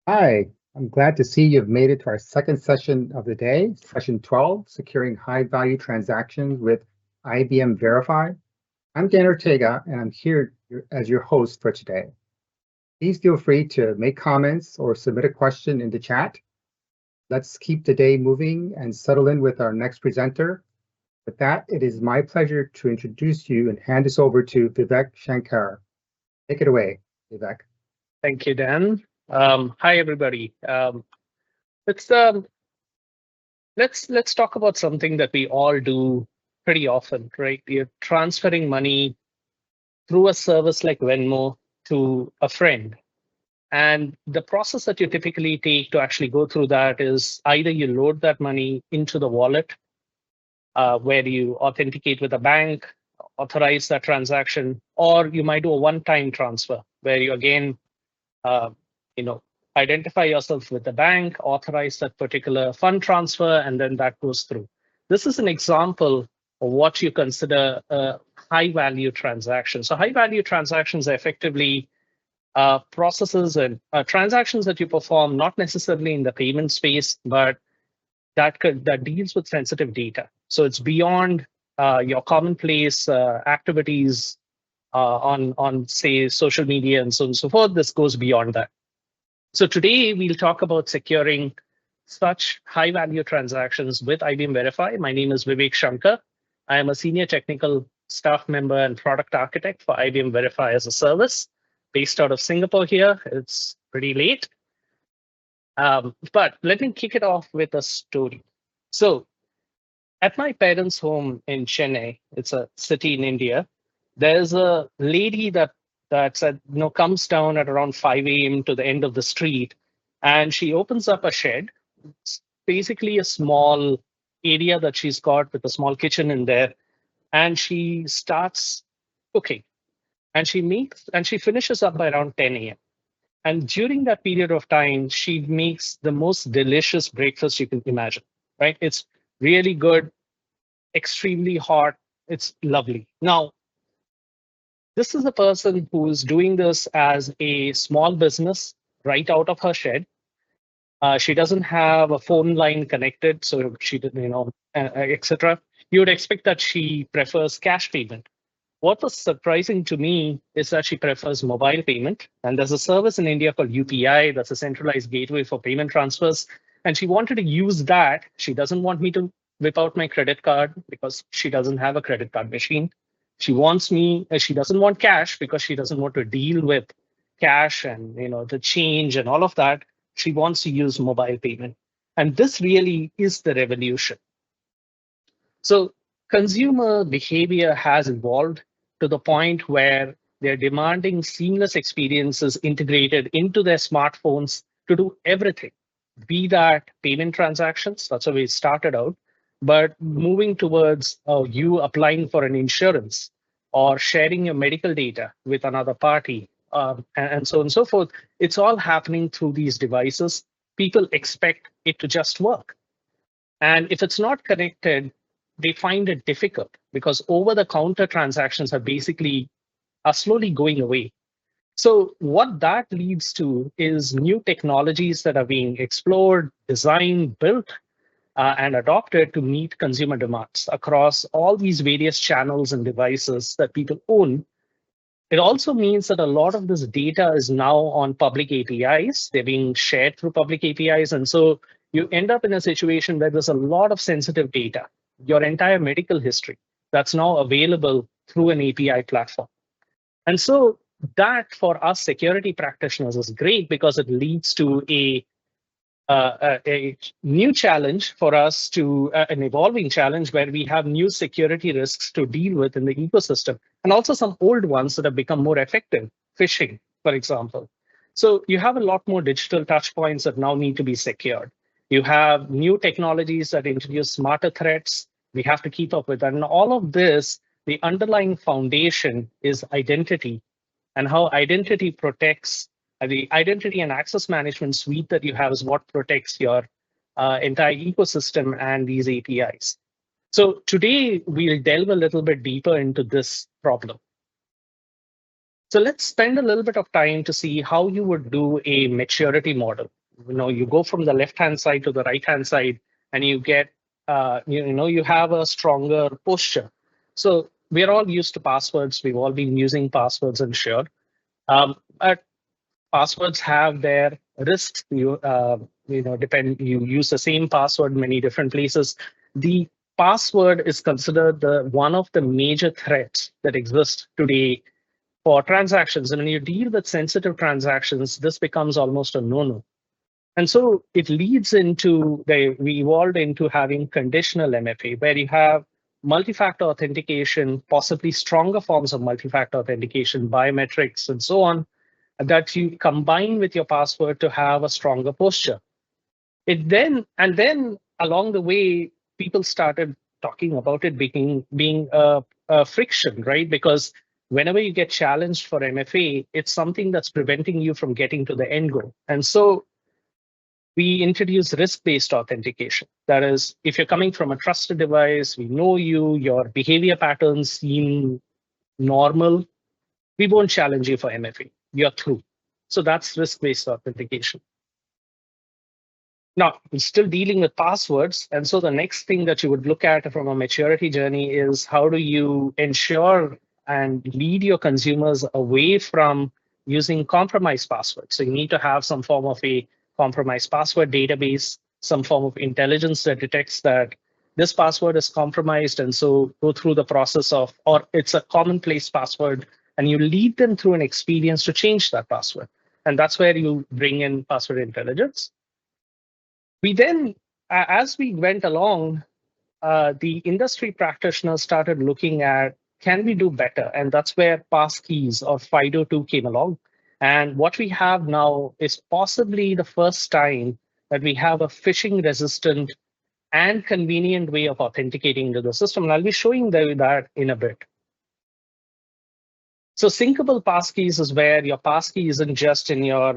Hi, I'm glad to see you've made it to our second session of the day, session 12, Securing High-Value Transactions with IBM Verify. I'm Dan Ortega, and I'm here as your host for today. Please feel free to make comments or submit a question in the chat. Let's keep the day moving and settle in with our next presenter. With that, it is my pleasure to introduce you and hand this over to Vivek Shankar. Take it away, Vivek. Thank you, Dan. Hi, everybody. Let's let's talk about something that we all do pretty often, right? You're transferring money through a service like Venmo to a friend. And the process that you typically take to actually go through that is either you load that money into the wallet, where you authenticate with a bank, authorize that transaction, or you might do a one-time transfer where you again uh, you know, identify yourself with the bank, authorize that particular fund transfer, and then that goes through. This is an example of what you consider a high value transaction. So high value transactions are effectively processes and transactions that you perform, not necessarily in the payment space, but that deals with sensitive data. So it's beyond your commonplace activities on say social media and so on and so forth. This goes beyond that. So today we'll talk about securing such high value transactions with IBM Verify. My name is Vivek Shankar. I am a senior technical staff member and product architect for IBM Verify as a service based out of Singapore here. It's pretty late. But let me kick it off with a story. So at my parents' home in Chennai, it's a city in India, there's a lady that said, comes down at around 5 a.m. to the end of the street, and she opens up a shed. It's basically a small area that she's got with a small kitchen in there, and she starts cooking. And she finishes up by around 10 a.m. And during that period of time, she makes the most delicious breakfast you can imagine, right? It's really good, extremely hot. It's lovely. Now, this is a person who is doing this as a small business right out of her shed. She doesn't have a phone line connected, so she didn't, etc. You would expect that she prefers cash payment. What was surprising to me is that she prefers mobile payment. And there's a service in India called UPI, that's a centralized gateway for payment transfers. And she wanted to use that. She doesn't want me to whip out my credit card because she doesn't have a credit card machine. She doesn't want cash because she doesn't want to deal with cash and the change and all of that. She wants to use mobile payment. And this really is the revolution. So consumer behavior has evolved to the point where they're demanding seamless experiences integrated into their smartphones to do everything, be that payment transactions, that's how we started out, but moving towards you applying for an insurance or sharing your medical data with another party, and so on and so forth. It's all happening through these devices. People expect it to just work. And if it's not connected, they find it difficult because over-the-counter transactions are slowly going away. So what that leads to is new technologies that are being explored, designed, built, and adopted to meet consumer demands across all these various channels and devices that people own. It also means that a lot of this data is now on public APIs. They're being shared through public APIs. And so you end up in a situation where there's a lot of sensitive data, your entire medical history, that's now available through an API platform. And so that for us security practitioners is great because it leads to a new challenge for us an evolving challenge where we have new security risks to deal with in the ecosystem, and also some old ones that have become more effective, phishing, for example. So you have a lot more digital touch points that now need to be secured. You have new technologies that introduce smarter threats we have to keep up with. And all of this, the underlying foundation is identity and how identity protects the identity and access management suite that you have is what protects your entire ecosystem and these APIs. So today we'll delve a little bit deeper into this problem. So let's spend a little bit of time to see how you would do a maturity model. You go from the left-hand side to the right-hand side, and you get, you have a stronger posture. So we're all used to passwords. We've all been using passwords and shared. But passwords have their risks. You use the same password in many different places. The password is considered one of the major threats that exist today for transactions. And when you deal with sensitive transactions, this becomes almost a no-no. And so it leads into, we evolved into having conditional MFA, where you have multi-factor authentication, possibly stronger forms of multi-factor authentication, biometrics, and so on, that you combine with your password to have a stronger posture. Then along the way, people started talking about it being a friction, right? Because whenever you get challenged for MFA, it's something that's preventing you from getting to the end goal. And so we introduce risk-based authentication. That is, if you're coming from a trusted device, we know you, your behavior patterns seem normal, we won't challenge you for MFA. You're through. So that's risk-based authentication. Now, we're still dealing with passwords. And so the next thing that you would look at from a maturity journey is how do you ensure and lead your consumers away from using compromised passwords. So you need to have some form of a compromised password database, some form of intelligence that detects that this password is compromised. And so go through the process of, or it's a commonplace password, and you lead them through an experience to change that password. And that's where you bring in password intelligence. We then, as we went along, the industry practitioners started looking at, can we do better? And that's where passkeys or FIDO2 came along. And what we have now is possibly the first time that we have a phishing resistant and convenient way of authenticating to the system. And I'll be showing that in a bit. So syncable passkeys is where your passkey isn't just in your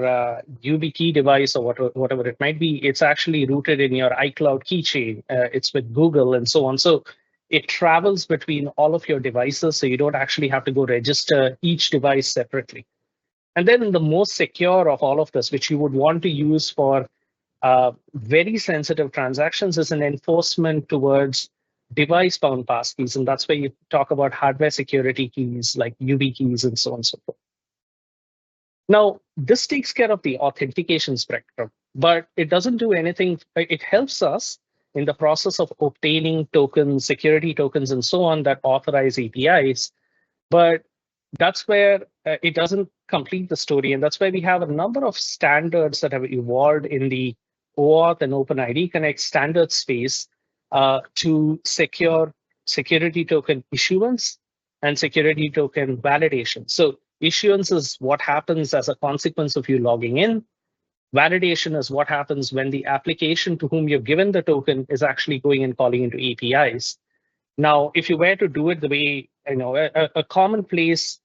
YubiKey device or whatever it might be. It's actually rooted in your iCloud keychain. It's with Google and so on. So it travels between all of your devices, so you don't actually have to go register each device separately. And then the most secure of all of this, which you would want to use for very sensitive transactions, is an enforcement towards device-bound passkeys, and that's where you talk about hardware security keys like YubiKeys and so on and so forth. Now, this takes care of the authentication spectrum, but it doesn't do anything. It helps us in the process of obtaining tokens, security tokens, and so on that authorize APIs, but that's where it doesn't complete the story, and that's why we have a number of standards that have evolved in the OAuth and OpenID Connect standard space to secure security token issuance and security token validation. So issuance is what happens as a consequence of you logging in. Validation is what happens when the application to whom you've given the token is actually going and calling into APIs. Now, if you were to do it the way, a commonplace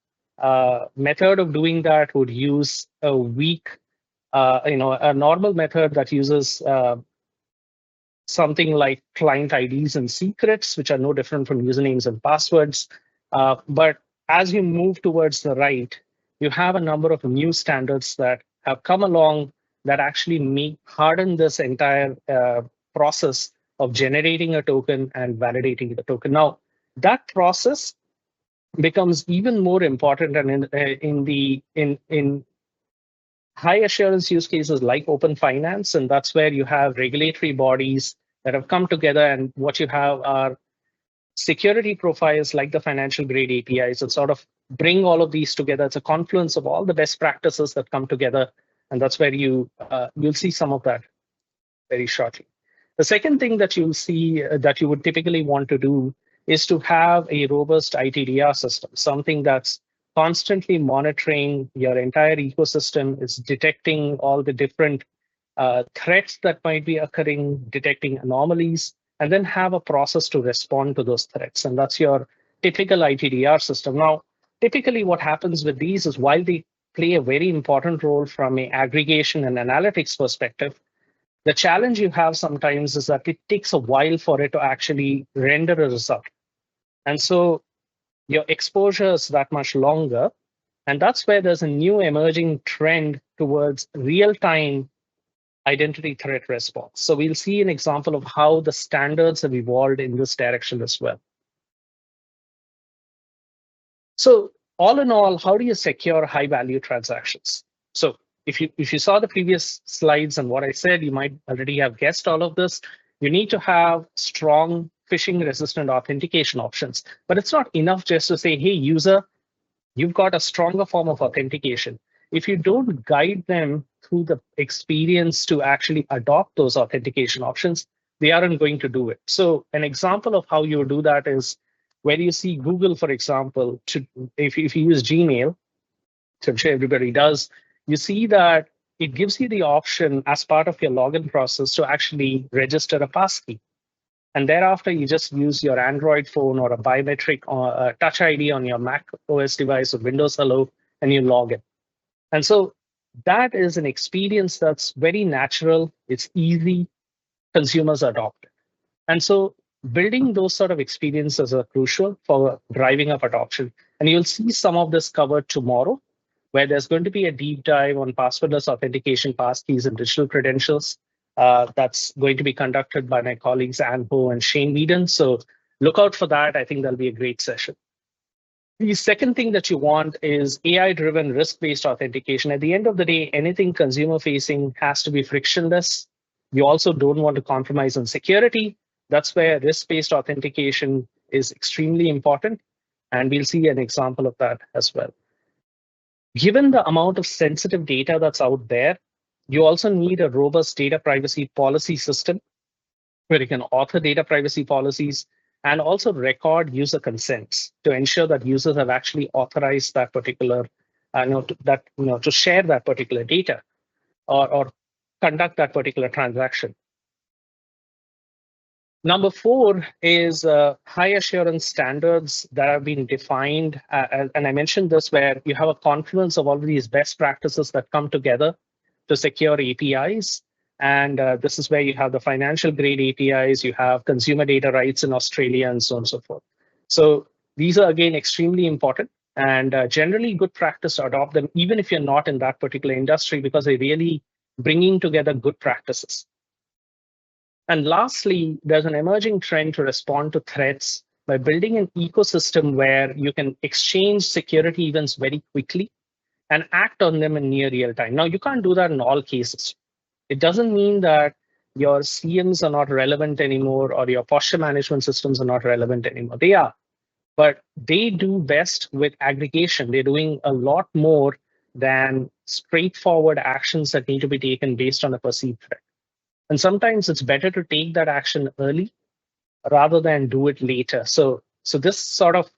method of doing that would use a weak, a normal method that uses something like client IDs and secrets, which are no different from usernames and passwords. But as you move towards the right, you have a number of new standards that have come along that actually harden this entire process of generating a token and validating the token. Now, that process becomes even more important, and in high assurance use cases like open finance, and that's where you have regulatory bodies that have come together, and what you have are security profiles like the financial grade APIs that sort of bring all of these together. It's a confluence of all the best practices that come together, and that's where you'll see some of that very shortly. The second thing that you'll see that you would typically want to do is to have a robust ITDR system, something that's constantly monitoring your entire ecosystem, is detecting all the different threats that might be occurring, detecting anomalies, and then have a process to respond to those threats. And that's your typical ITDR system. Now, typically what happens with these is while they play a very important role from an aggregation and analytics perspective, the challenge you have sometimes is that it takes a while for it to actually render a result. And so your exposure is that much longer. And that's where there's a new emerging trend towards real-time identity threat response. So we'll see an example of how the standards have evolved in this direction as well. So all in all, how do you secure high-value transactions? So if you saw the previous slides and what I said, you might already have guessed all of this. You need to have strong phishing-resistant authentication options. But it's not enough just to say, hey, user, you've got a stronger form of authentication. If you don't guide them through the experience to actually adopt those authentication options, they aren't going to do it. So an example of how you do that is where you see Google, for example, if you use Gmail, which I'm sure everybody does, you see that it gives you the option as part of your login process to actually register a passkey. And thereafter, you just use your Android phone or a biometric or a Touch ID on your Mac OS device or Windows Hello, and you log in. And so that is an experience that's very natural. It's easy. Consumers adopt it. And so building those sort of experiences are crucial for driving up adoption. And you'll see some of this covered tomorrow, where there's going to be a deep dive on passwordless authentication, passkeys, and digital credentials. That's going to be conducted by my colleagues Ann Ho and Shane Meaden. So look out for that. I think that'll be a great session. The second thing that you want is AI-driven risk-based authentication. At the end of the day, anything consumer-facing has to be frictionless. You also don't want to compromise on security. That's where risk-based authentication is extremely important. And we'll see an example of that as well. Given the amount of sensitive data that's out there, you also need a robust data privacy policy system where you can author data privacy policies and also record user consents to ensure that users have actually authorized that particular, to share that particular data or conduct that particular transaction. Number 4 is high assurance standards that have been defined. And I mentioned this where you have a confluence of all of these best practices that come together to secure APIs. And this is where you have the financial grade APIs, you have consumer data rights in Australia, and so on and so forth. So these are, again, extremely important and generally good practice to adopt them, even if you're not in that particular industry, because they're really bringing together good practices. And lastly, there's an emerging trend to respond to threats by building an ecosystem where you can exchange security events very quickly and act on them in near real time. Now, you can't do that in all cases. It doesn't mean that your CMs are not relevant anymore or your posture management systems are not relevant anymore. They are, but they do best with aggregation. They're doing a lot more than straightforward actions that need to be taken based on a perceived threat. And sometimes it's better to take that action early rather than do it later. So this sort of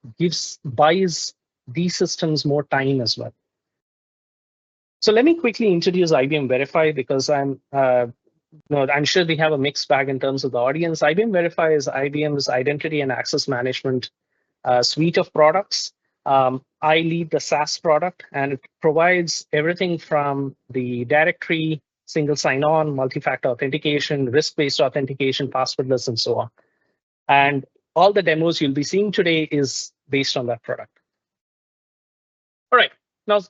buys these systems more time as well. So let me quickly introduce IBM Verify because I'm sure we have a mixed bag in terms of the audience. IBM Verify is IBM's identity and access management suite of products. I lead the SaaS product, and it provides everything from the directory, single sign-on, multi-factor authentication, risk-based authentication, passwordless, and so on. And all the demos you'll be seeing today is based on that product. All right, now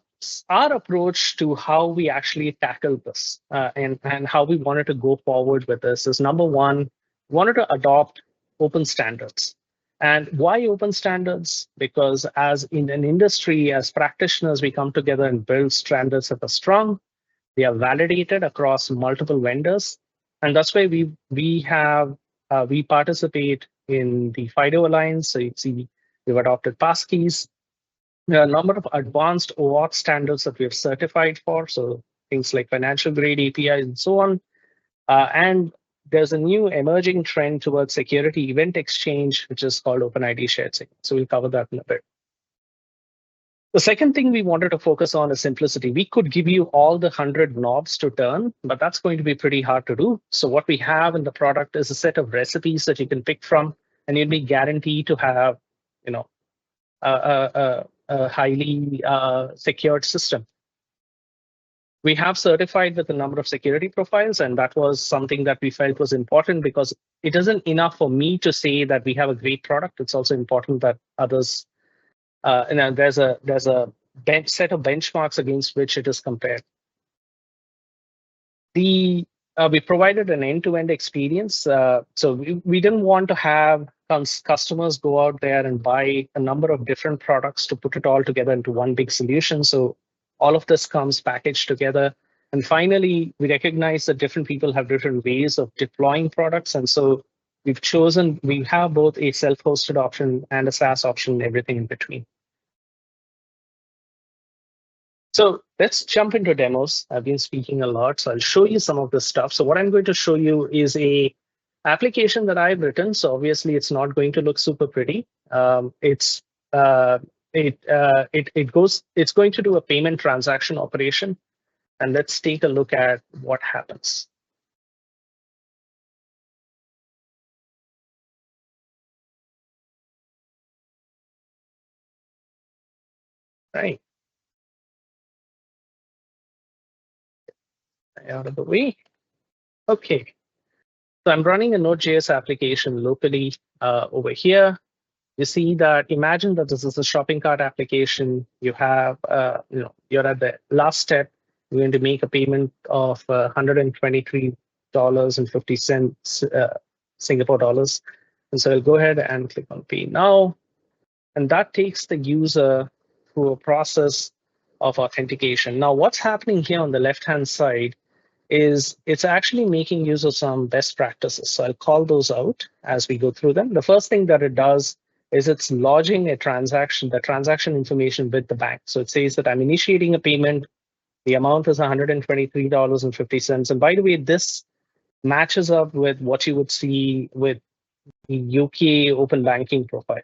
our approach to how we actually tackle this and how we wanted to go forward with this is, number one, we wanted to adopt open standards. And why open standards? Because as in an industry, as practitioners, we come together and build standards that are strong. They are validated across multiple vendors, and that's why we participate in the FIDO Alliance. So you see, we've adopted passkeys. There are a number of advanced OAuth standards that we have certified for, so things like financial grade APIs and so on. And there's a new emerging trend towards security event exchange, which is called OpenID Shared Signals. So we'll cover that in a bit. The second thing we wanted to focus on is simplicity. We could give you all the 100 knobs to turn, but that's going to be pretty hard to do. So what we have in the product is a set of recipes that you can pick from, and you'll be guaranteed to have, a highly secured system. We have certified with a number of security profiles, and that was something that we felt was important because it isn't enough for me to say that we have a great product. It's also important that others, there's a set of benchmarks against which it is compared. We provided an end-to-end experience. So we didn't want to have customers go out there and buy a number of different products to put it all together into one big solution. So all of this comes packaged together. And finally, we recognize that different people have different ways of deploying products. And so we have both a self-hosted option and a SaaS option, and everything in between. So let's jump into demos. I've been speaking a lot, so I'll show you some of this stuff. So what I'm going to show you is a application that I've written. So obviously, it's not going to look super pretty. It's going to do a payment transaction operation, and let's take a look at what happens. Right. Out of the way. Okay. So I'm running a Node.js application locally over here. You see that, imagine that this is a shopping cart application. You have, you're at the last step. You're going to make a payment of $123.50 Singapore dollars. And so I'll go ahead and click on Pay Now. And that takes the user through a process of authentication. Now, what's happening here on the left-hand side is it's actually making use of some best practices. So I'll call those out as we go through them. The first thing that it does is it's lodging the transaction information with the bank. So it says that I'm initiating a payment. The amount is $123.50. And by the way, this matches up with what you would see with the UK open banking profile.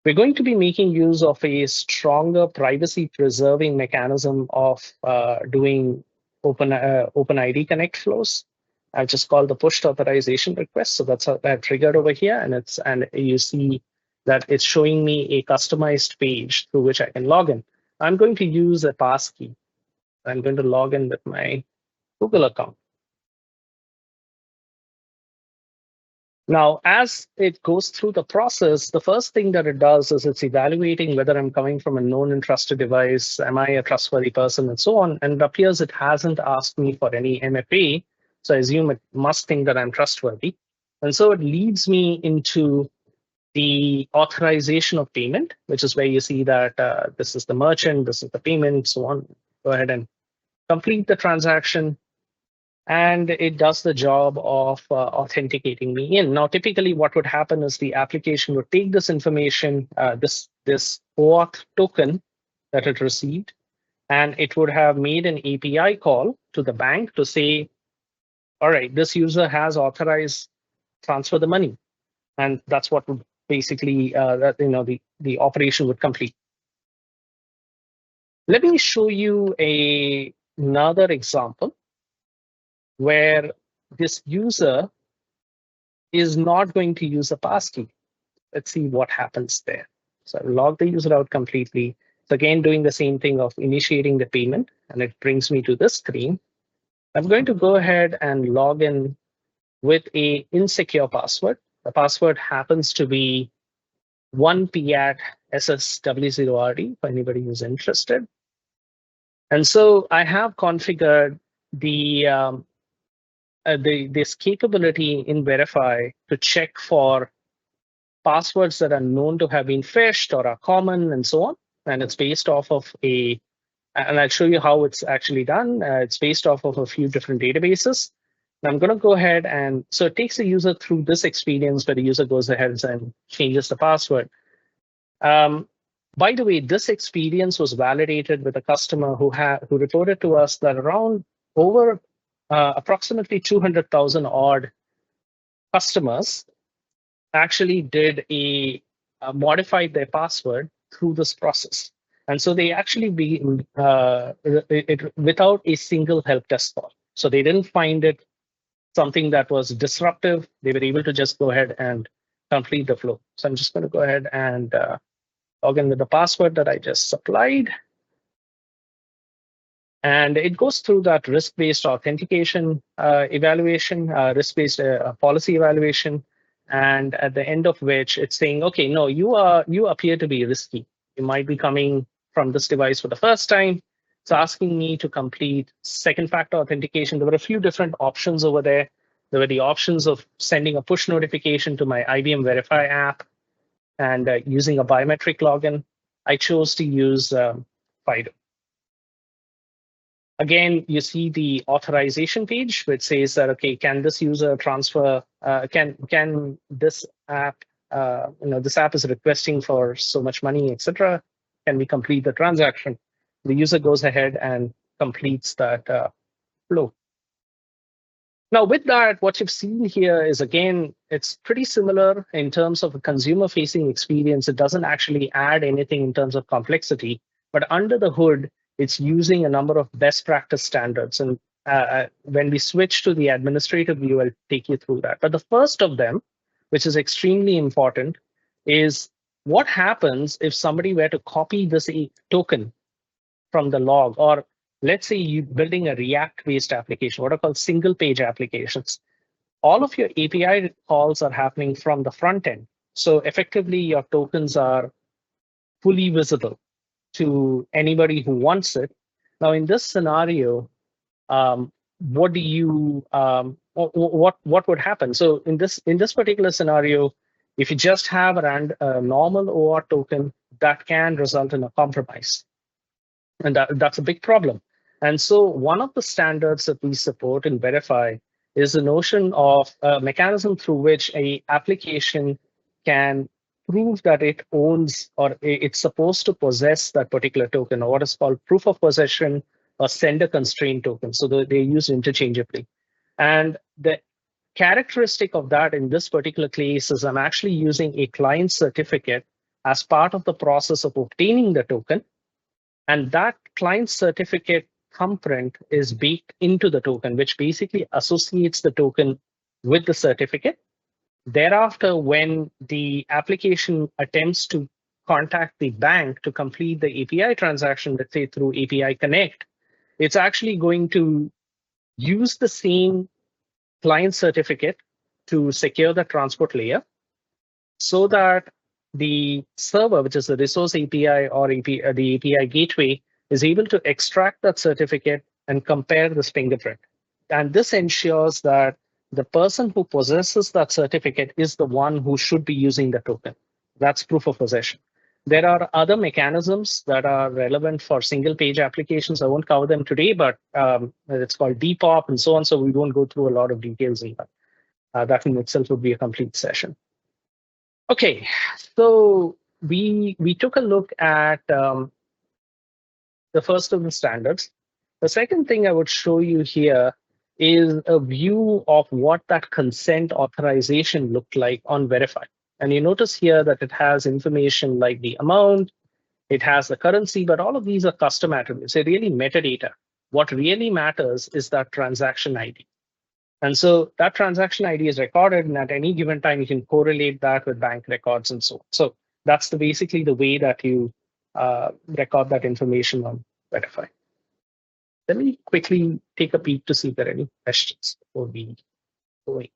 We're going to be making use of a stronger privacy preserving mechanism of doing OpenID Connect flows. I've just called the pushed authorization request. So that's how that triggered over here. And you see that it's showing me a customized page through which I can log in. I'm going to use a passkey. I'm going to log in with my Google account. Now, as it goes through the process, the first thing that it does is it's evaluating whether I'm coming from a known and trusted device, am I a trustworthy person, and so on. And it appears it hasn't asked me for any MFA, so I assume it must think that I'm trustworthy. And so it leads me into the authorization of payment, which is where you see that this is the merchant, this is the payment, so on. Go ahead and complete the transaction. And it does the job of authenticating me in. Now, typically what would happen is the application would take this information, this OAuth token that it received, and it would have made an API call to the bank to say, all right, this user has authorized transfer the money. And that's what would basically, the operation would complete. Let me show you another example where this user is not going to use a passkey. Let's see what happens there. So I'll log the user out completely. So again, doing the same thing of initiating the payment, and it brings me to this screen. I'm going to go ahead and log in with a insecure password. The password happens to be 1PAT SSW0RD for anybody who's interested. And so I have configured this capability in Verify to check for passwords that are known to have been phished or are common and so on. And it's based off of and I'll show you how it's actually done. It's based off of a few different databases. And I'm going to go ahead and, so it takes the user through this experience where the user goes ahead and changes the password. By the way, this experience was validated with a customer who reported to us that around over approximately 200,000 odd customers actually did modified their password through this process. And so they actually without a single help desk call. So they didn't find it something that was disruptive. They were able to just go ahead and complete the flow. So I'm just going to go ahead and log in with the password that I just supplied. And it goes through that risk-based authentication evaluation, risk-based policy evaluation, and at the end of which it's saying, okay, no, you appear to be risky. You might be coming from this device for the first time. It's asking me to complete second factor authentication. There were a few different options over there. There were the options of sending a push notification to my IBM Verify app and using a biometric login. I chose to use FIDO. Again, you see the authorization page, which says that, okay, can this user transfer, can this app, this app is requesting for so much money, etc. Can we complete the transaction? The user goes ahead and completes that flow. Now, with that, what you've seen here is, again, it's pretty similar in terms of a consumer-facing experience. It doesn't actually add anything in terms of complexity, but under the hood, it's using a number of best practice standards. And when we switch to the administrative view, I'll take you through that. But the first of them, which is extremely important, is what happens if somebody were to copy this token from the log, or let's say you're building a React-based application, what are called single-page applications. All of your API calls are happening from the front end. So effectively, your tokens are fully visible to anybody who wants it. Now, in this scenario, what would happen? So in this particular scenario, if you just have a normal OR token, that can result in a compromise. And that's a big problem. And so one of the standards that we support in Verify is the notion of a mechanism through which an application can prove that it owns or it's supposed to possess that particular token, or what is called proof of possession or sender constraint token. So they're used interchangeably. And the characteristic of that in this particular case is I'm actually using a client certificate as part of the process of obtaining the token. And that client certificate thumbprint is baked into the token, which basically associates the token with the certificate. Thereafter, when the application attempts to contact the bank to complete the API transaction, let's say through API Connect, it's actually going to use the same client certificate to secure the transport layer so that the server, which is the resource API or the API gateway, is able to extract that certificate and compare this fingerprint. And this ensures that the person who possesses that certificate is the one who should be using the token. That's proof of possession. There are other mechanisms that are relevant for single page applications. I won't cover them today, but it's called Depop and so on. So we won't go through a lot of details in that. That in itself would be a complete session. Okay, so we took a look at the first of the standards. The second thing I would show you here is a view of what that consent authorization looked like on Verify. And you notice here that it has information like the amount, it has the currency, but all of these are custom attributes. They're really metadata. What really matters is that transaction ID. And so that transaction ID is recorded, and at any given time, you can correlate that with bank records and so on. So that's basically the way that you record that information on Verify. Let me quickly take a peek to see if there are any questions before we go in.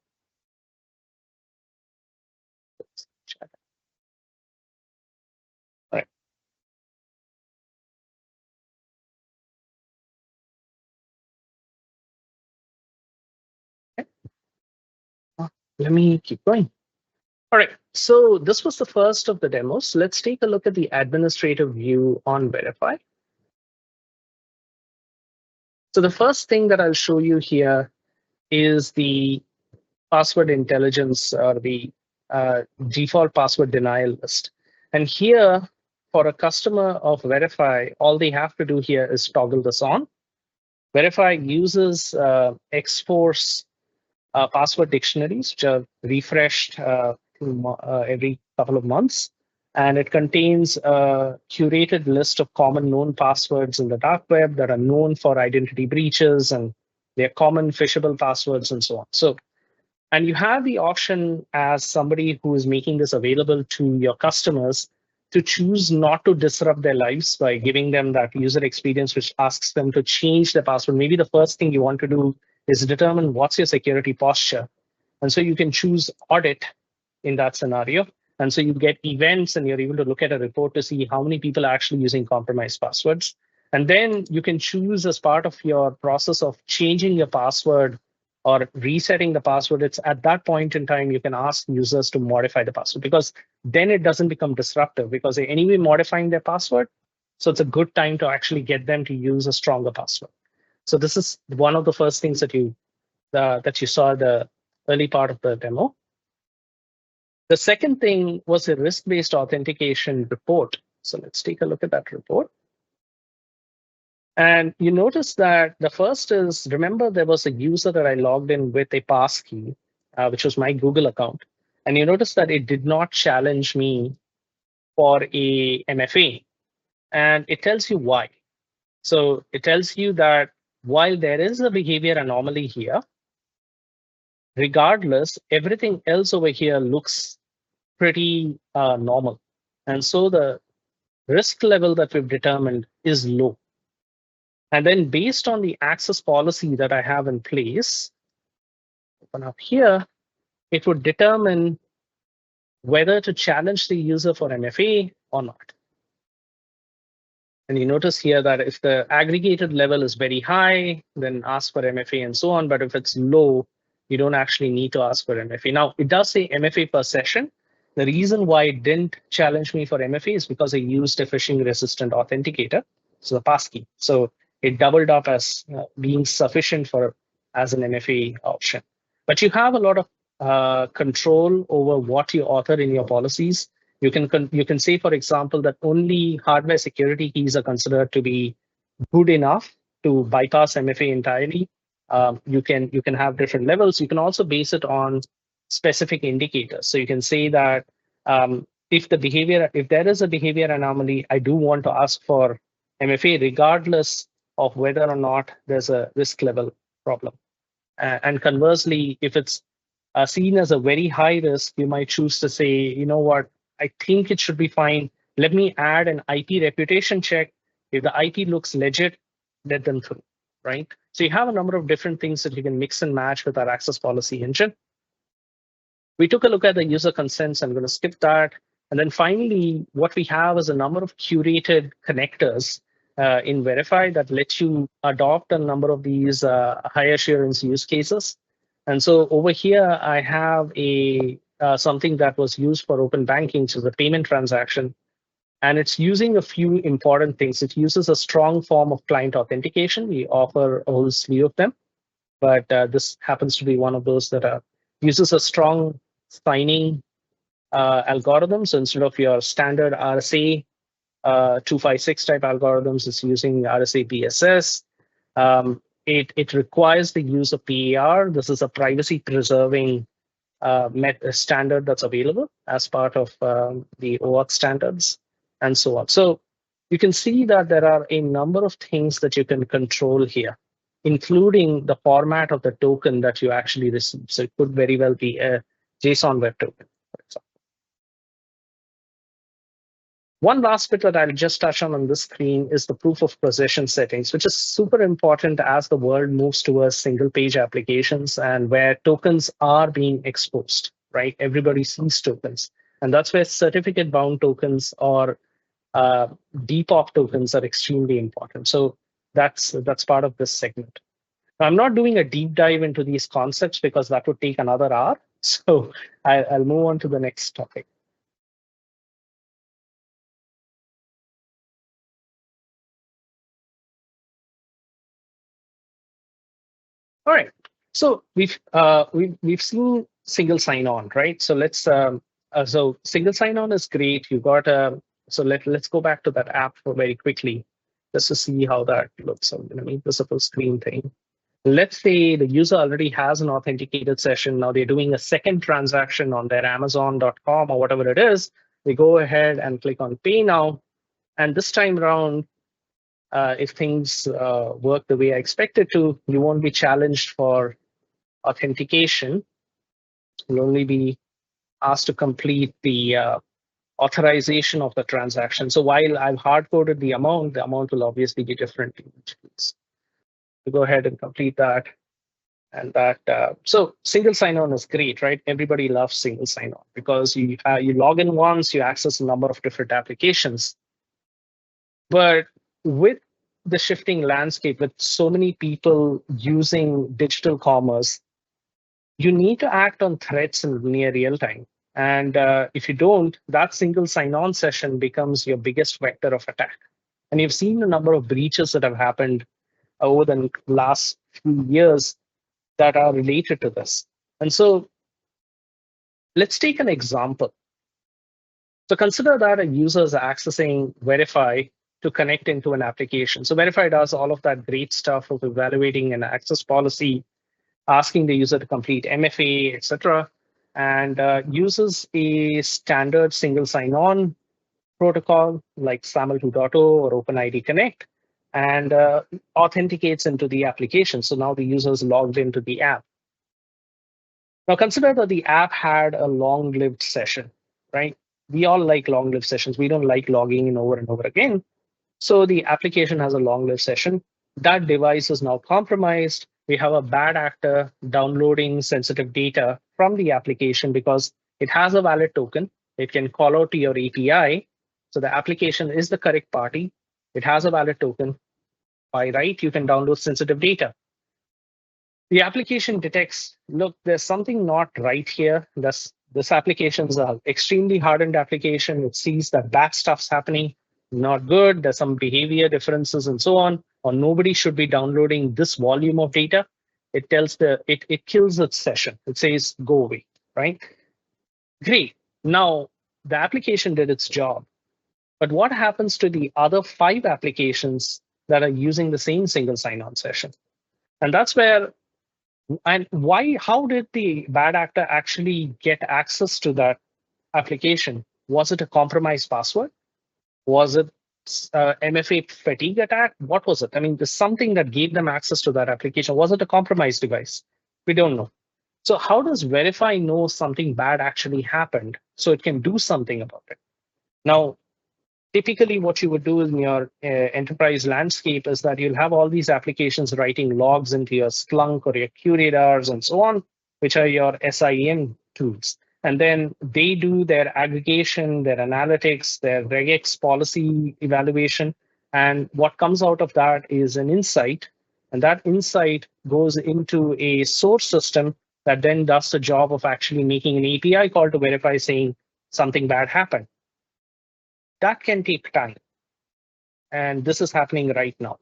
All right. Okay. Let me keep going. All right, so this was the first of the demos. Let's take a look at the administrative view on Verify. So the first thing that I'll show you here is the password intelligence or the default password denial list. And here, for a customer of Verify, all they have to do here is toggle this on. Verify uses X-Force password dictionaries, which are refreshed every couple of months. And it contains a curated list of common known passwords in the dark web that are known for identity breaches, and they're common phishable passwords and so on. So, and you have the option as somebody who is making this available to your customers to choose not to disrupt their lives by giving them that user experience, which asks them to change their password. Maybe the first thing you want to do is determine what's your security posture. And so you can choose audit in that scenario. And so you get events and you're able to look at a report to see how many people are actually using compromised passwords. And then you can choose as part of your process of changing your password or resetting the password. It's at that point in time, you can ask users to modify the password, because then it doesn't become disruptive because they're anyway modifying their password. So it's a good time to actually get them to use a stronger password. So this is one of the first things that you saw the early part of the demo. The second thing was a risk-based authentication report. So let's take a look at that report. And you notice that the first is, remember, there was a user that I logged in with a passkey, which was my Google account. And you notice that it did not challenge me for a MFA. And it tells you why. So it tells you that while there is a behavior anomaly here, regardless, everything else over here looks pretty normal. And so the risk level that we've determined is low. And then based on the access policy that I have in place, open up here, it would determine whether to challenge the user for MFA or not. And you notice here that if the aggregated level is very high, then ask for MFA and so on. But if it's low, you don't actually need to ask for MFA. Now, it does say MFA per session. The reason why it didn't challenge me for MFA is because I used a phishing resistant authenticator, so the passkey. So it doubled up as being sufficient for as an MFA option. But you have a lot of control over what you author in your policies. You can say, for example, that only hardware security keys are considered to be good enough to bypass MFA entirely. You can have different levels. You can also base it on specific indicators. So you can say that if there is a behavior anomaly, I do want to ask for MFA regardless of whether or not there's a risk level problem. And conversely, if it's seen as a very high risk, you might choose to say, you know what, I think it should be fine. Let me add an IP reputation check. If the IP looks legit, let them through, right? So you have a number of different things that you can mix and match with our access policy engine. We took a look at the user consents. I'm going to skip that. And then finally, what we have is a number of curated connectors in Verify that let you adopt a number of these high assurance use cases. And so over here, I have something that was used for open banking, which is a payment transaction. And it's using a few important things. It uses a strong form of client authentication. We offer a whole slew of them, but this happens to be one of those that uses a strong signing algorithm. So instead of your standard RSA 256 type algorithms, it's using RSA BSS. It requires the use of PAR. This is a privacy preserving standard that's available as part of the OAuth standards and so on. So you can see that there are a number of things that you can control here, including the format of the token that you actually receive. So it could very well be a JSON web token, for example. One last bit that I'll just touch on this screen is the proof of possession settings, which is super important as the world moves towards single page applications and where tokens are being exposed, right? Everybody sees tokens. And that's where certificate bound tokens or depop tokens are extremely important. So that's part of this segment. Now, I'm not doing a deep dive into these concepts because that would take another hour. So I'll move on to the next topic. All right. So we've seen single sign-on, right? So let's so single sign-on is great. You got so let's go back to that app very quickly just to see how that looks. I'm going to make this a full screen thing. Let's say the user already has an authenticated session. Now they're doing a second transaction on their Amazon.com or whatever it is. They go ahead and click on Pay Now, and this time around, if things work the way I expect it to, you won't be challenged for authentication. You'll only be asked to complete the authorization of the transaction. So while I've hard-coded the amount will obviously be different in each case. So go ahead and complete that. And that so single sign-on is great, right? Everybody loves single sign-on because you log in once, you access a number of different applications. But with the shifting landscape, with so many people using digital commerce, you need to act on threats in near real time. And if you don't, that single sign-on session becomes your biggest vector of attack. And you've seen a number of breaches that have happened over the last few years that are related to this. And so let's take an example. So consider that a user is accessing Verify to connect into an application. So Verify does all of that great stuff of evaluating an access policy, asking the user to complete MFA, etc., and uses a standard single sign-on protocol like SAML 2.0 or OpenID Connect, and authenticates into the application. So now the user is logged into the app. Now consider that the app had a long-lived session, right? We all like long-lived sessions. We don't like logging in over and over again. So the application has a long-lived session. That device is now compromised. We have a bad actor downloading sensitive data from the application because it has a valid token. It can call out to your API. So the application is the correct party. It has a valid token. By right, you can download sensitive data. The application detects, look, there's something not right here. This application is an extremely hardened application. It sees that bad stuff's happening, not good. There's some behavior differences and so on, or nobody should be downloading this volume of data. It tells it kills its session. It says, go away, right? Great. Now, the application did its job. But what happens to the other 5 applications that are using the same single sign-on session? And that's where and how did the bad actor actually get access to that application? Was it a compromised password? Was it MFA fatigue attack? What was it? I mean, there's something that gave them access to that application. Was it a compromised device? We don't know. So how does Verify know something bad actually happened so it can do something about it? Now, typically what you would do in your enterprise landscape is that you'll have all these applications writing logs into your Splunk or your QRadars and so on, which are your SIEM tools. And then they do their aggregation, their analytics, their regex policy evaluation. And what comes out of that is an insight. And that insight goes into a source system that then does the job of actually making an API call to Verify saying something bad happened. That can take time. And this is happening right now.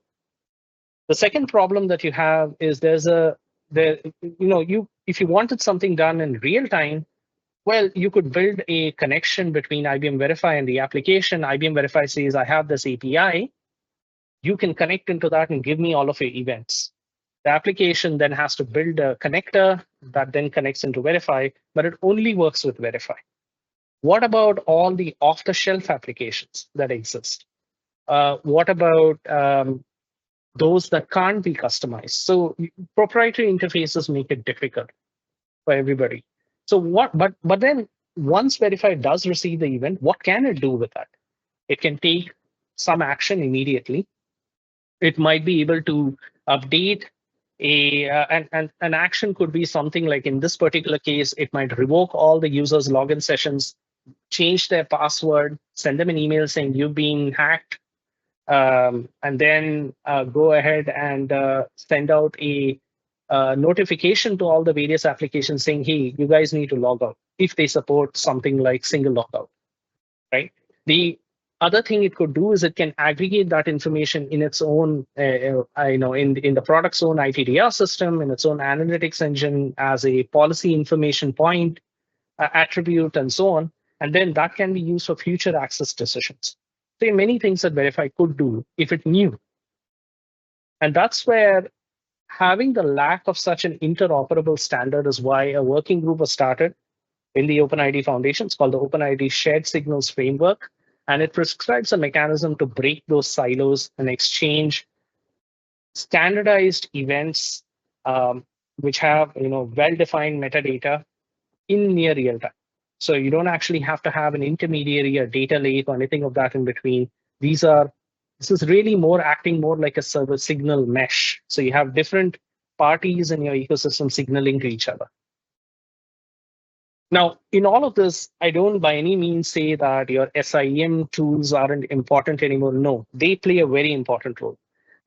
The second problem that you have is if you wanted something done in real time, well, you could build a connection between IBM Verify and the application. IBM Verify says, I have this API. You can connect into that and give me all of your events. The application then has to build a connector that then connects into Verify, but it only works with Verify. What about all the off-the-shelf applications that exist? What about those that can't be customized? So proprietary interfaces make it difficult for everybody. So but then once Verify does receive the event, what can it do with that? It can take some action immediately. It might be able to update an action could be something like in this particular case, it might revoke all the users' login sessions, change their password, send them an email saying you've been hacked, and then go ahead and send out a notification to all the various applications saying, hey, you guys need to log out if they support something like single logout, right? The other thing it could do is it can aggregate that information in its own, in the product's own ITDR system, in its own analytics engine as a policy information point, attribute, and so on. And then that can be used for future access decisions. There are many things that Verify could do if it knew. And that's where having the lack of such an interoperable standard is why a working group was started in the OpenID Foundation. It's called the OpenID Shared Signals Framework. And it prescribes a mechanism to break those silos and exchange standardized events which have well-defined metadata in near real time. So you don't actually have to have an intermediary or data lake or anything of that in between. This is really acting more like a server signal mesh. So you have different parties in your ecosystem signaling to each other. Now, in all of this, I don't by any means say that your SIEM tools aren't important anymore. No, they play a very important role.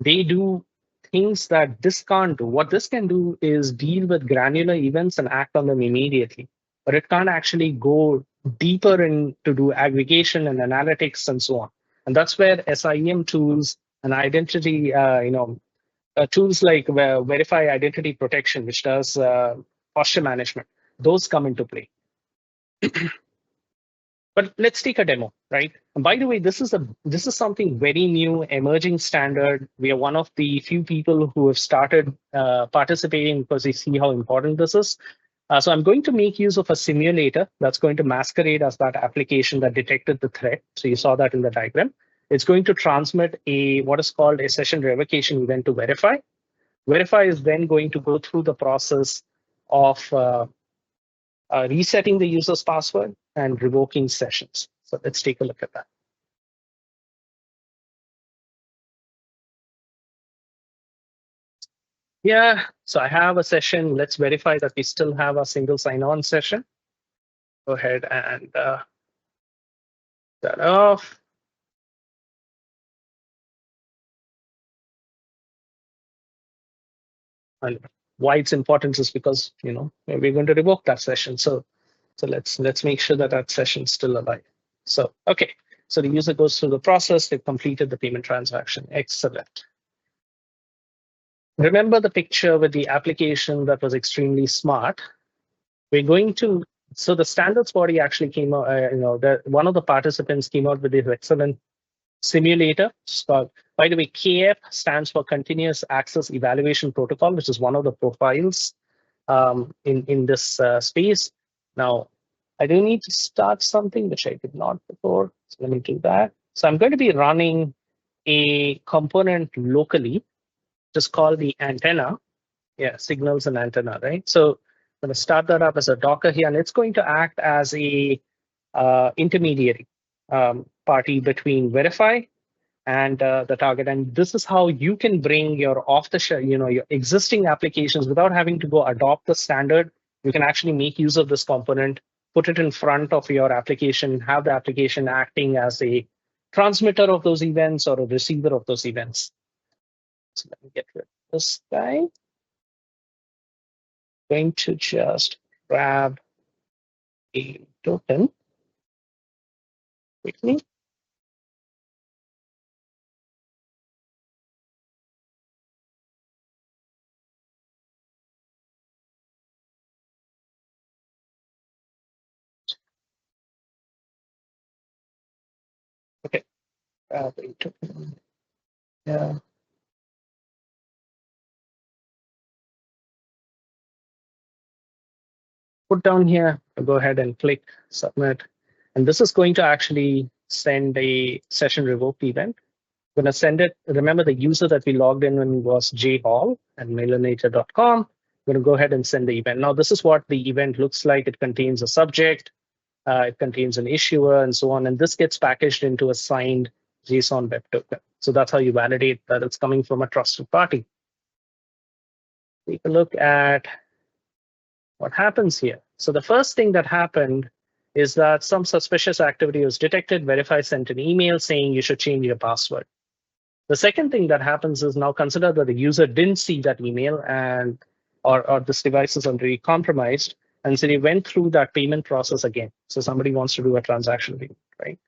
They do things that this can't do. What this can do is deal with granular events and act on them immediately, but it can't actually go deeper in to do aggregation and analytics and so on. And that's where SIEM tools and identity, tools like Verify Identity Protection, which does posture management, those come into play. But let's take a demo, right? And by the way, this is something very new, emerging standard. We are one of the few people who have started participating because we see how important this is. So I'm going to make use of a simulator that's going to masquerade as that application that detected the threat. So you saw that in the diagram. It's going to transmit what is called a session revocation event to Verify. Verify is then going to go through the process of resetting the user's password and revoking sessions. So let's take a look at that. Yeah, so I have a session. Let's verify that we still have a single sign-on session. Go ahead and that off. And why it's important is because we're going to revoke that session. So let's make sure that that session is still alive. So okay, so the user goes through the process. They've completed the payment transaction. Excellent. Remember the picture with the application that was extremely smart. We're going to, so the standards body actually came out, one of the participants came out with this excellent simulator. By the way, KF stands for Continuous Access Evaluation Protocol, which is one of the profiles in this space. Now, I do need to start something which I did not before. So let me do that. So I'm going to be running a component locally, just called the antenna. Yeah, signals and antenna, right? So I'm going to start that up as a Docker here, and it's going to act as a intermediary party between Verify and the target. And this is how you can bring your off-the-shelf, your existing applications without having to go adopt the standard. You can actually make use of this component, put it in front of your application, have the application acting as a transmitter of those events or a receiver of those events. So let me get rid of this guy. Going to just grab a token quickly. Okay, grab a token. Yeah. Put down here, go ahead and click submit. And this is going to actually send a session revoked event. I'm going to send it. Remember the user that we logged in when was jhall at mailinator.com. I'm going to go ahead and send the event. Now, this is what the event looks like. It contains a subject, it contains an issuer, and so on. And this gets packaged into a signed JSON web token. So that's how you validate that it's coming from a trusted party. Take a look at what happens here. So the first thing that happened is that some suspicious activity was detected. Verify sent an email saying you should change your password. The second thing that happens is now consider that the user didn't see that email and or this device is already compromised. And so they went through that payment process again. So somebody wants to do a transaction payment, right?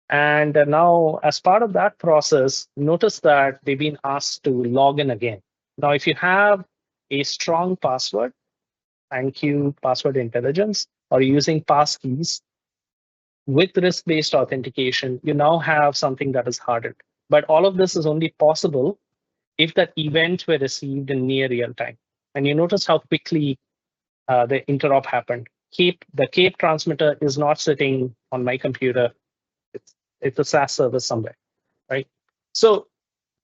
And now as part of that process, notice that they've been asked to log in again. Now, if you have a strong password, thank you, password intelligence, or using passkeys with risk-based authentication, you now have something that is hardened. But all of this is only possible if that event were received in near real time. And you notice how quickly the interop happened. The CAPE transmitter is not sitting on my computer. It's a SaaS service somewhere, right? So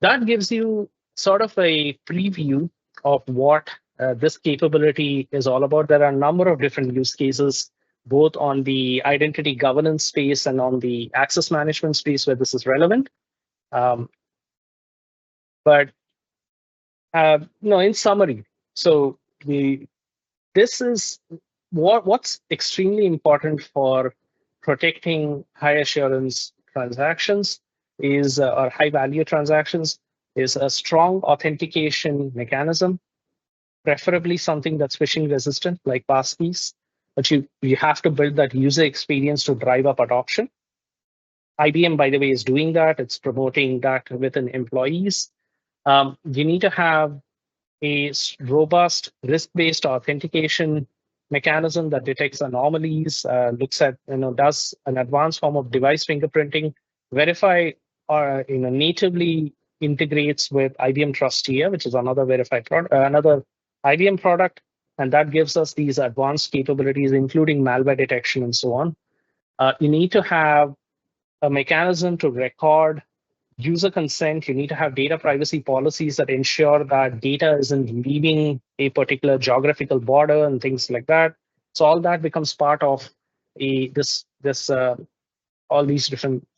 that gives you sort of a preview of what this capability is all about. There are a number of different use cases, both on the identity governance space and on the access management space where this is relevant. But in summary, so this is what's extremely important for protecting high assurance transactions is or high value transactions is a strong authentication mechanism, preferably something that's phishing resistant like passkeys. But you have to build that user experience to drive up adoption. IBM, by the way, is doing that. It's promoting that within employees. You need to have a robust risk-based authentication mechanism that detects anomalies, looks at, does an advanced form of device fingerprinting, verify, or natively integrates with IBM Trustia, which is another Verify product, another IBM product, and that gives us these advanced capabilities, including malware detection and so on. You need to have a mechanism to record user consent. You need to have data privacy policies that ensure that data isn't leaving a particular geographical border and things like that. So all that becomes part of all these different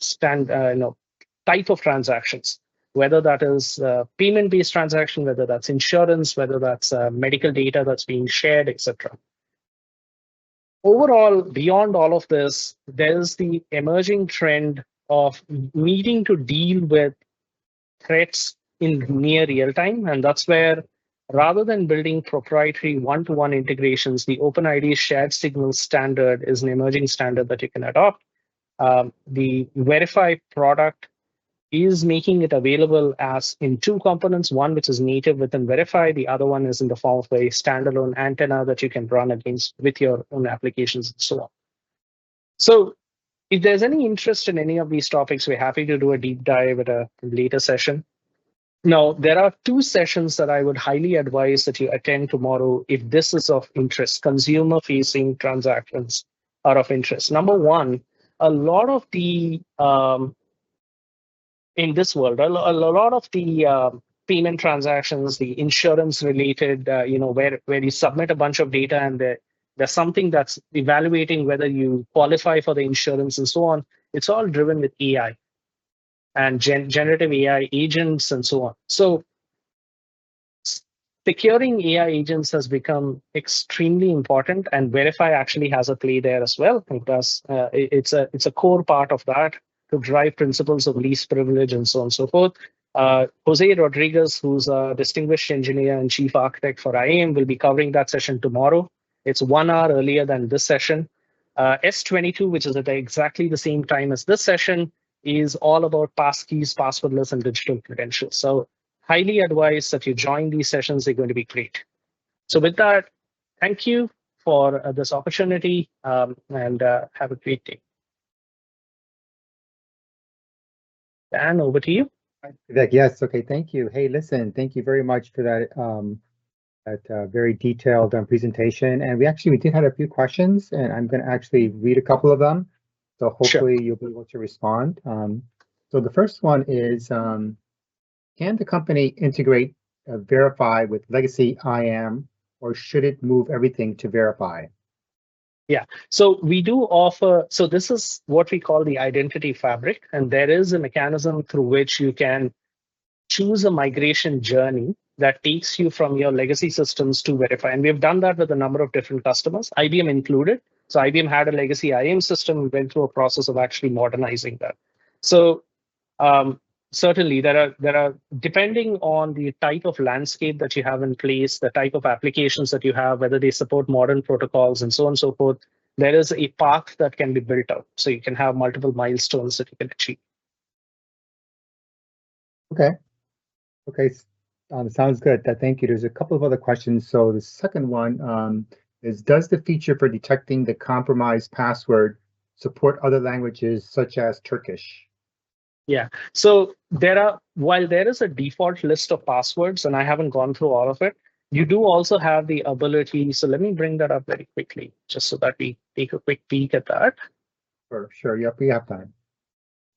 type of transactions, whether that is payment-based transaction, whether that's insurance, whether that's medical data that's being shared, etc. Overall, beyond all of this, there's the emerging trend of needing to deal with threats in near real time. And that's where, rather than building proprietary one-to-one integrations, the OpenID Shared Signals standard is an emerging standard that you can adopt. The Verify product is making it available as in two components, one which is native within Verify, the other one is in the form of a standalone antenna that you can run against with your own applications and so on. So if there's any interest in any of these topics, we're happy to do a deep dive at a later session. Now, there are two sessions that I would highly advise that you attend tomorrow if this is of interest. Consumer-facing transactions are of interest. Number one, a lot of the in this world, a lot of the payment transactions, the insurance-related, where you submit a bunch of data and there's something that's evaluating whether you qualify for the insurance and so on. It's all driven with AI and generative AI agents and so on. So securing AI agents has become extremely important, and Verify actually has a play there as well. It does. It's a core part of that to drive principles of least privilege and so on and so forth. Jose Rodriguez, who's a distinguished engineer and chief architect for IAM, will be covering that session tomorrow. It's 1 hour earlier than this session. S22, which is at exactly the same time as this session, is all about passkeys, passwordless, and digital credentials. So highly advise that you join these sessions. They're going to be great. So with that, thank you for this opportunity, and have a great day. Dan, over to you. Vivek, yes, okay, thank you. Hey, listen, thank you very much for that very detailed presentation. And we did have a few questions, and I'm going to actually read a couple of them. So hopefully You'll be able to respond. So the first one is, can the company integrate Verify with legacy IAM, or should it move everything to Verify? Yeah, so we do offer, so this is what we call the identity fabric, and there is a mechanism through which you can choose a migration journey that takes you from your legacy systems to Verify. And we've done that with a number of different customers, IBM included. So IBM had a legacy IAM system, went through a process of actually modernizing that. So certainly there are, depending on the type of landscape that you have in place, the type of applications that you have, whether they support modern protocols and so on and so forth, there is a path that can be built out. So you can have multiple milestones that you can achieve. Okay. Okay. Sounds good. Thank you. There's a couple of other questions. So the second one is, does the feature for detecting the compromised password support other languages such as Turkish? Yeah, so while there is a default list of passwords, and I haven't gone through all of it, you do also have the ability. So let me bring that up very quickly, just so that we take a quick peek at that. Sure. Yep, we have time.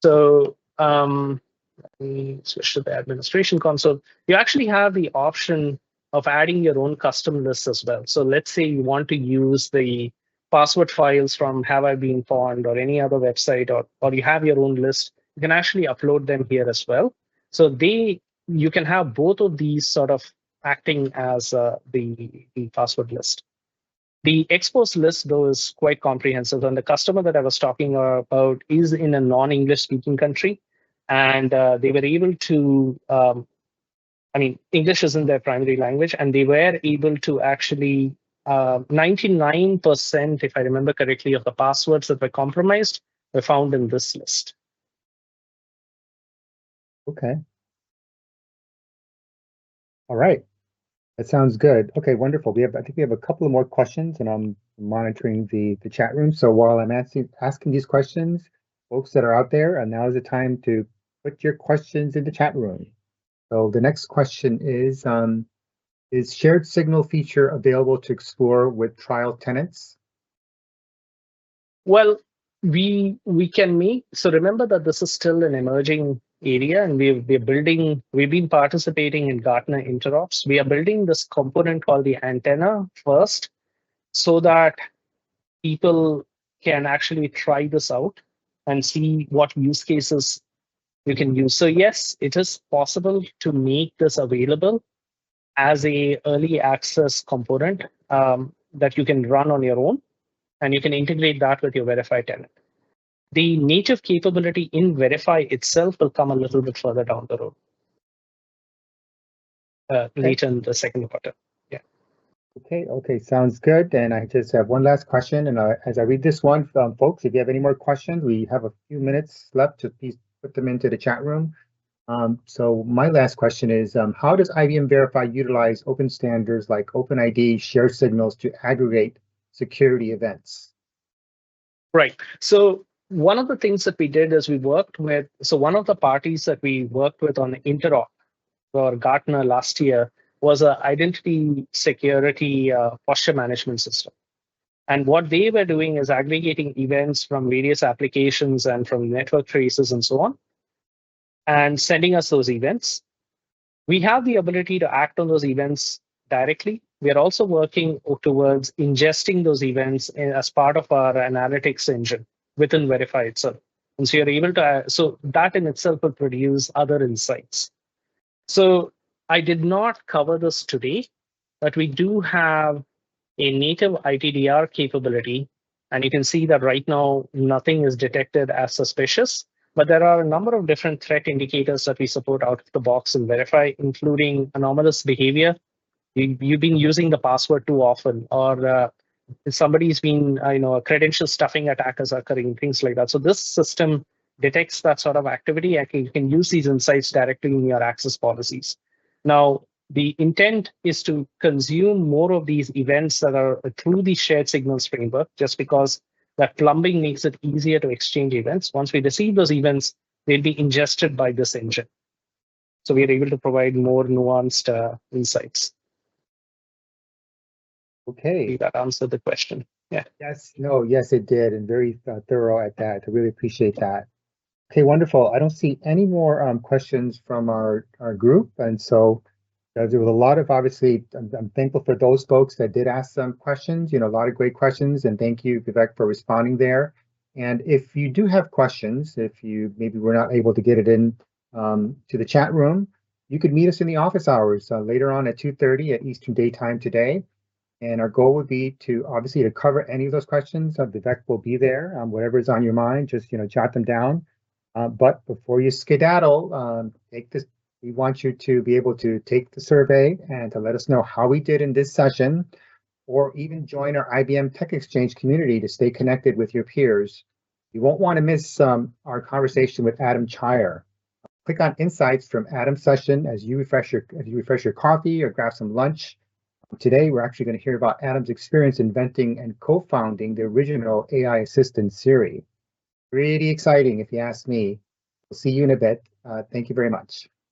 So let me switch to the administration console. You actually have the option of adding your own custom lists as well. So let's say you want to use the password files from Have I Been Pawned or any other website, or you have your own list. You can actually upload them here as well. So you can have both of these sort of acting as the password list. The expose list, though, is quite comprehensive. And the customer that I was talking about is in a non-English speaking country. And they were able to, English isn't their primary language, and they were able to actually 99%, if I remember correctly, of the passwords that were compromised were found in this list. Okay. All right. That sounds good. Okay, wonderful. I think we have a couple of more questions, and I'm monitoring the chat room. So while I'm asking these questions, folks that are out there, and now is the time to put your questions in the chat room. So the next question is shared signal feature available to explore with trial tenants? Well, we can make, so remember that this is still an emerging area, and we've been participating in Gartner Interops. We are building this component called the antenna first, so that people can actually try this out and see what use cases you can use. So yes, it is possible to make this available as a early access component that you can run on your own, and you can integrate that with your Verify tenant. The native capability in Verify itself will come a little bit further down the road, later in the second quarter. Yeah. Okay, sounds good. And I just have one last question. And as I read this one, folks, if you have any more questions, we have a few minutes left to please put them into the chat room. So my last question is, how does IBM Verify utilize open standards like OpenID Shared Signals to aggregate security events? Right. So one of the things that we did is one of the parties that we worked with on Interop for Gartner last year was an identity security posture management system. And what they were doing is aggregating events from various applications and from network traces and so on, and sending us those events. We have the ability to act on those events directly. We are also working towards ingesting those events as part of our analytics engine within Verify itself. And so you're able to, so that in itself will produce other insights. So I did not cover this today, but we do have a native ITDR capability. And you can see that right now, nothing is detected as suspicious. But there are a number of different threat indicators that we support out of the box in Verify, including anomalous behavior. You've been using the password too often, or somebody's been, a credential stuffing attack is occurring, things like that. So this system detects that sort of activity, and you can use these insights directly in your access policies. Now, the intent is to consume more of these events that are through the shared signals framework, just because that plumbing makes it easier to exchange events. Once we receive those events, they'll be ingested by this engine. So we are able to provide more nuanced insights. Okay. That answered the question. Yeah. Yes, it did, and very thorough at that. I really appreciate that. Okay, wonderful. I don't see any more questions from our group, and so there was a lot of, obviously, I'm thankful for those folks that did ask some questions, a lot of great questions, and thank you, Vivek, for responding there. And if you do have questions, if you maybe were not able to get it in to the chat room, you could meet us in the office hours later on at 2:30 at Eastern Daytime today. And our goal would be to obviously to cover any of those questions. Vivek will be there. Whatever is on your mind, just jot them down. But before you skedaddle, take this. We want you to be able to take the survey and to let us know how we did in this session, or even join our IBM Tech Exchange community to stay connected with your peers. You won't want to miss our conversation with Adam Chire. Click on Insights from Adam's session as you refresh your coffee or grab some lunch. Today, we're actually going to hear about Adam's experience inventing and co-founding the original AI assistant Siri. Pretty exciting, if you ask me. We'll see you in a bit. Thank you very much.